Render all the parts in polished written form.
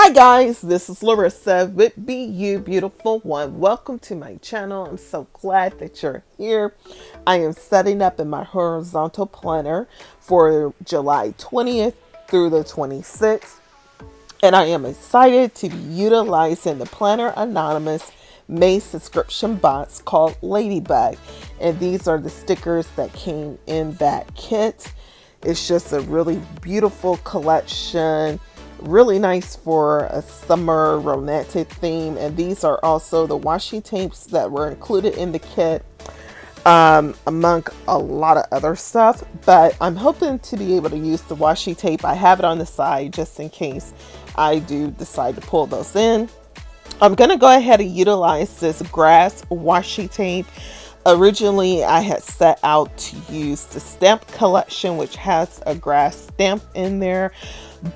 Hi guys, this is Larrissa with Be You Beautiful One. Welcome to my channel. I'm so glad that you're here. I am setting up in my horizontal planner for July 20th through the 26th. And I am excited to be utilizing the Planner Anonymous May subscription box called Ladybug. And these are the stickers that came in that kit. It's just a really beautiful collection, really nice for a summer romantic theme. And these are also the washi tapes that were included in the kit, among a lot of other stuff. But I'm hoping to be able to use the washi tape. I have it on the side just in case I do decide to pull those in. I'm going to go ahead and utilize this grass washi tape. Originally, I had set out to use the stamp collection, which has a grass stamp in there.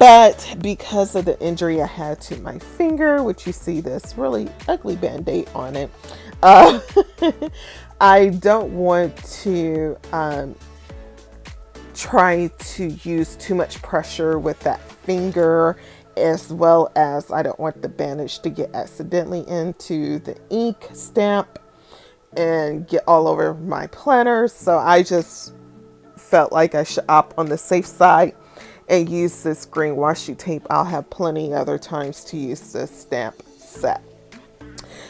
But because of the injury I had to my finger, which you see this really ugly band-aid on it, I don't want to try to use too much pressure with that finger, as well as I don't want the bandage to get accidentally into the ink stamp and get all over my planner. So I just felt like I should opt on the safe side and use this green washi tape. I'll have plenty other times to use this stamp set.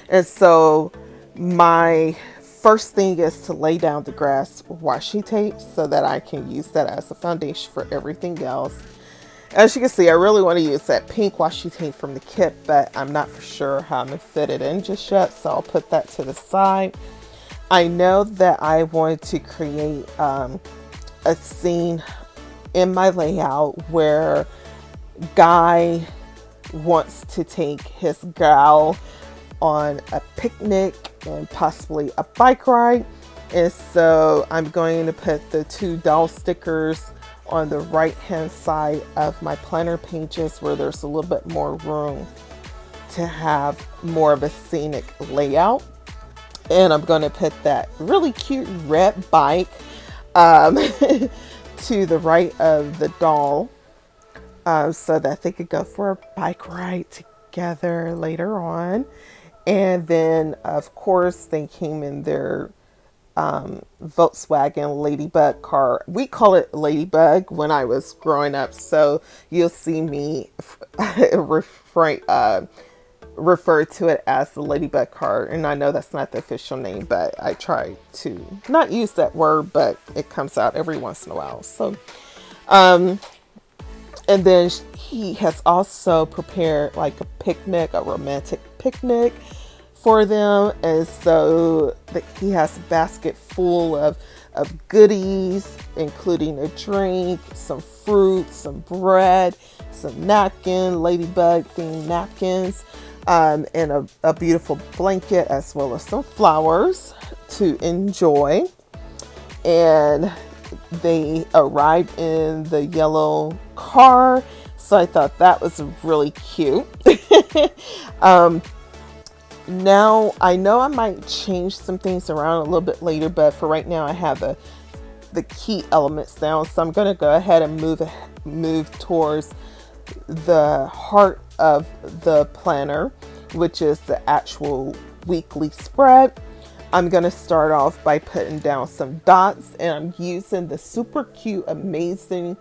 And so my first thing is to lay down the grass washi tape so that I can use that as a foundation for everything else. As you can see, I really want to use that pink washi tape from the kit, but I'm not for sure how I'm going to fit it in just yet, so I'll put that to the side. I know that I wanted to create a scene in my layout where Guy wants to take his gal on a picnic and possibly a bike ride. And so I'm going to put the two doll stickers on the right hand side of my planner pages where there's a little bit more room to have more of a scenic layout. And I'm going to put that really cute red bike to the right of the doll, so that they could go for a bike ride together later on. And then of course they came in their Volkswagen Ladybug car. We call it Ladybug when I was growing up, so you'll see me refer to it as the Ladybug car. And I know that's not the official name, but I try to not use that word, but it comes out every once in a while. So and then he has also prepared like a picnic, a romantic picnic for them. And so he has a basket full of goodies, including a drink, some fruit, some bread, some napkin, ladybug themed napkins, and a beautiful blanket, as well as some flowers to enjoy. And they arrived in the yellow car, so I thought that was really cute. Now I know I might change some things around a little bit later, but for right now I have the key elements down. So I'm going to go ahead and move towards the heart of the planner, which is the actual weekly spread. I'm going to start off by putting down some dots, and I'm using the super cute, amazing,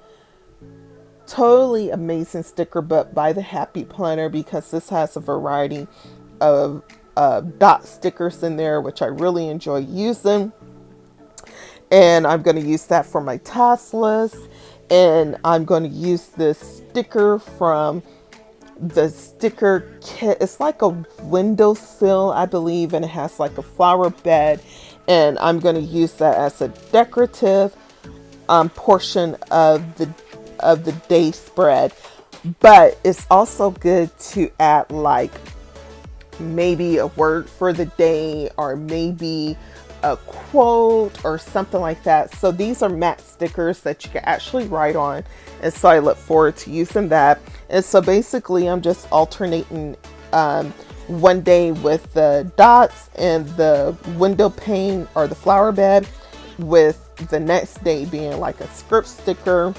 totally amazing sticker book by the Happy Planner, because this has a variety of dot stickers in there, which I really enjoy using. And I'm going to use that for my task list. And I'm going to use this sticker from the sticker kit. It's like a windowsill, I believe, and it has like a flower bed. And I'm going to use that as a decorative portion of the day spread. But it's also good to add like maybe a word for the day, or maybe a quote or something like that. So these are matte stickers that you can actually write on, and so I look forward to using that. And so basically I'm just alternating one day with the dots and the window pane or the flower bed, with the next day being like a script sticker.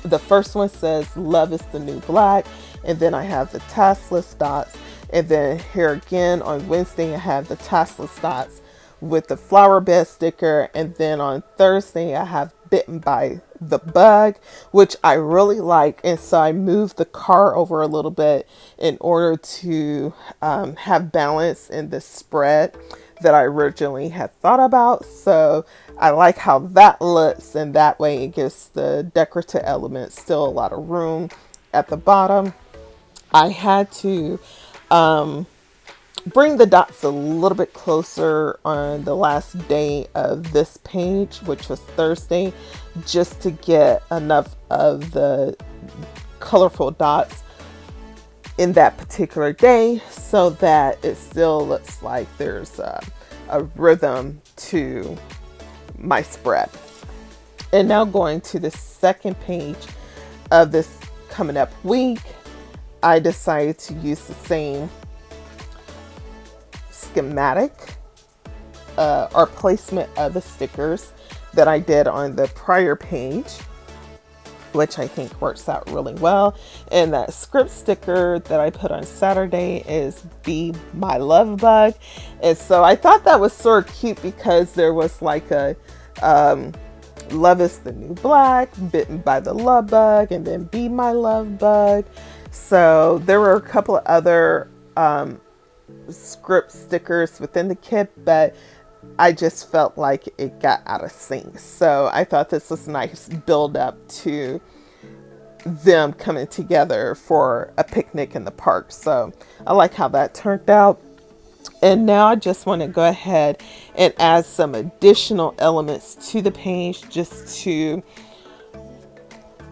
The first one says love is the new black. and then I have the taskless dots, and then here again on Wednesday I have the taskless dots with the flower bed sticker, and then on Thursday I have bitten by the bug, which I really like. And so I moved the car over a little bit in order to have balance in the spread that I originally had thought about. So I like how that looks, and that way it gives the decorative elements still a lot of room at the bottom. I had to bring the dots a little bit closer on the last day of this page, which was Thursday, just to get enough of the colorful dots in that particular day so that it still looks like there's a rhythm to my spread. And now going to the second page of this coming up week, I decided to use the same schematic or placement of the stickers that I did on the prior page, which I think works out really well. And that script sticker that I put on Saturday is Be My Love Bug. And so I thought that was sort of cute because there was like a Love is the New Black, Bitten by the Love Bug, and then Be My Love Bug. So there were a couple of other script stickers within the kit, but I just felt like it got out of sync. So I thought this was a nice build up to them coming together for a picnic in the park. So I like how that turned out. And now I just want to go ahead and add some additional elements to the page just to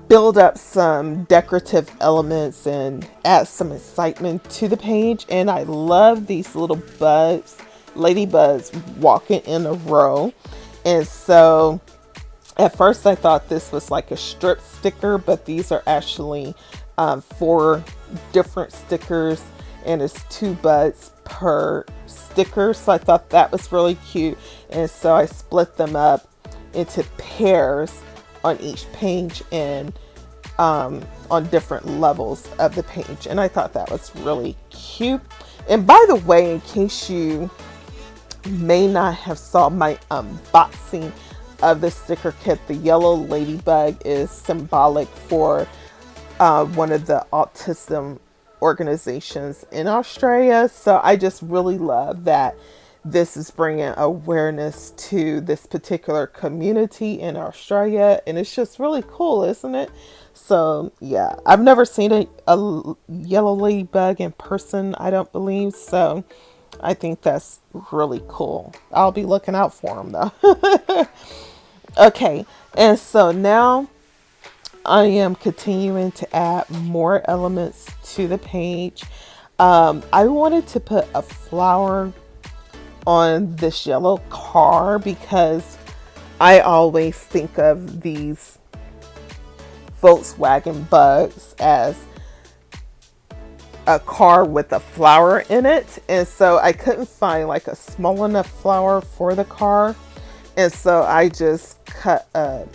build up some decorative elements and add some excitement to the page. And I love these little bugs, ladybugs walking in a row. And so at first I thought this was like a strip sticker, but these are actually 4 different stickers, and it's 2 bugs per sticker. So I thought that was really cute. And so I split them up into pairs on each page and on different levels of the page. And I thought that was really cute. And by the way, in case you may not have saw my unboxing of the sticker kit, the yellow ladybug is symbolic for one of the autism organizations in Australia. So I just really love that this is bringing awareness to this particular community in Australia, and it's just really cool, isn't it? So yeah, I've never seen a yellow ladybug in person, I don't believe, so I think that's really cool. I'll be looking out for them though. Okay, and so now I am continuing to add more elements to the page. I wanted to put a flower on this yellow car because I always think of these Volkswagen bugs as a car with a flower in it, and so I couldn't find like a small enough flower for the car, and so I just cut a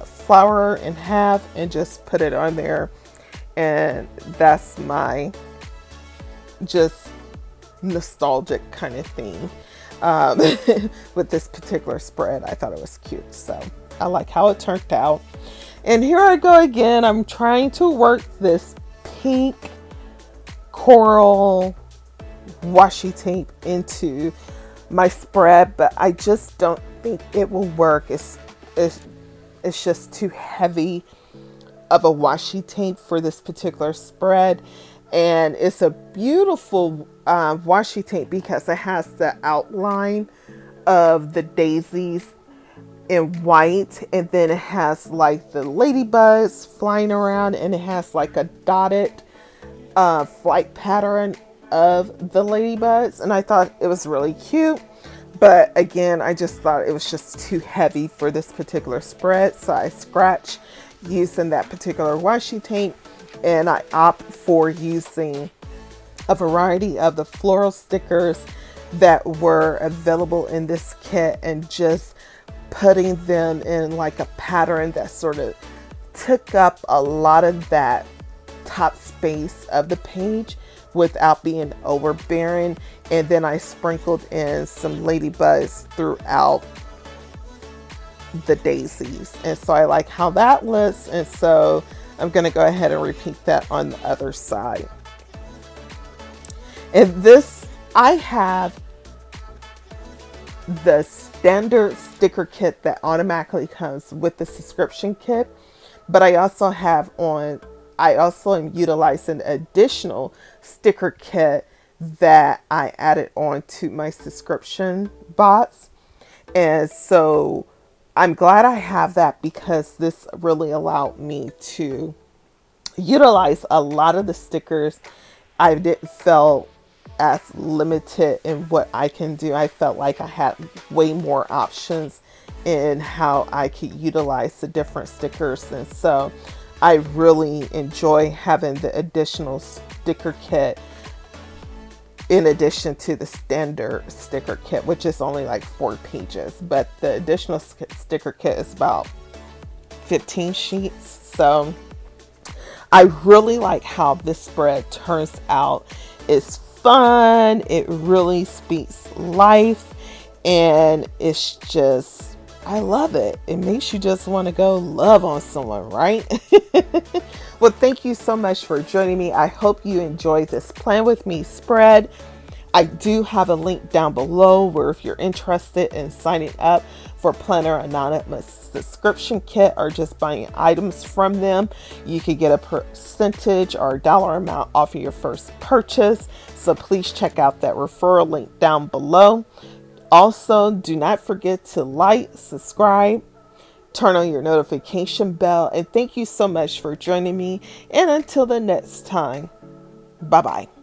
flower in half and just put it on there. And that's my just nostalgic kind of thing with this particular spread. I thought it was cute, so I like how it turned out. And here I go again. I'm trying to work this pink coral washi tape into my spread, but I just don't think it will work. It's just too heavy of a washi tape for this particular spread. And it's a beautiful washi tape because it has the outline of the daisies in white, and then it has like the ladybugs flying around, and it has like a dotted flight pattern of the ladybugs, and I thought it was really cute. But again, I just thought it was just too heavy for this particular spread, so I scratched using that particular washi tape, and I opt for using a variety of the floral stickers that were available in this kit and just putting them in like a pattern that sort of took up a lot of that top space of the page without being overbearing. And then I sprinkled in some ladybugs throughout the daisies. And so I like how that looks. And so I'm going to go ahead and repeat that on the other side. And this, I have the standard sticker kit that automatically comes with the subscription kit, but I also am utilizing an additional sticker kit that I added on to my subscription box. And so I'm glad I have that, because this really allowed me to utilize a lot of the stickers. I didn't feel as limited in what I can do. I felt like I had way more options in how I could utilize the different stickers. And so I really enjoy having the additional sticker kit in addition to the standard sticker kit, which is only like 4 pages. But the additional sticker kit is about 15 sheets. So I really like how this spread turns out. It's fun. It really speaks life. And it's just, I love it. It makes you just want to go love on someone, right? Well, thank you so much for joining me. I hope you enjoyed this Plan With Me spread. I do have a link down below where if you're interested in signing up for Planner Anonymous subscription kit or just buying items from them, you could get a percentage or a dollar amount off of your first purchase. So please check out that referral link down below. Also, do not forget to like, subscribe, turn on your notification bell, and thank you so much for joining me. And until the next time, bye-bye.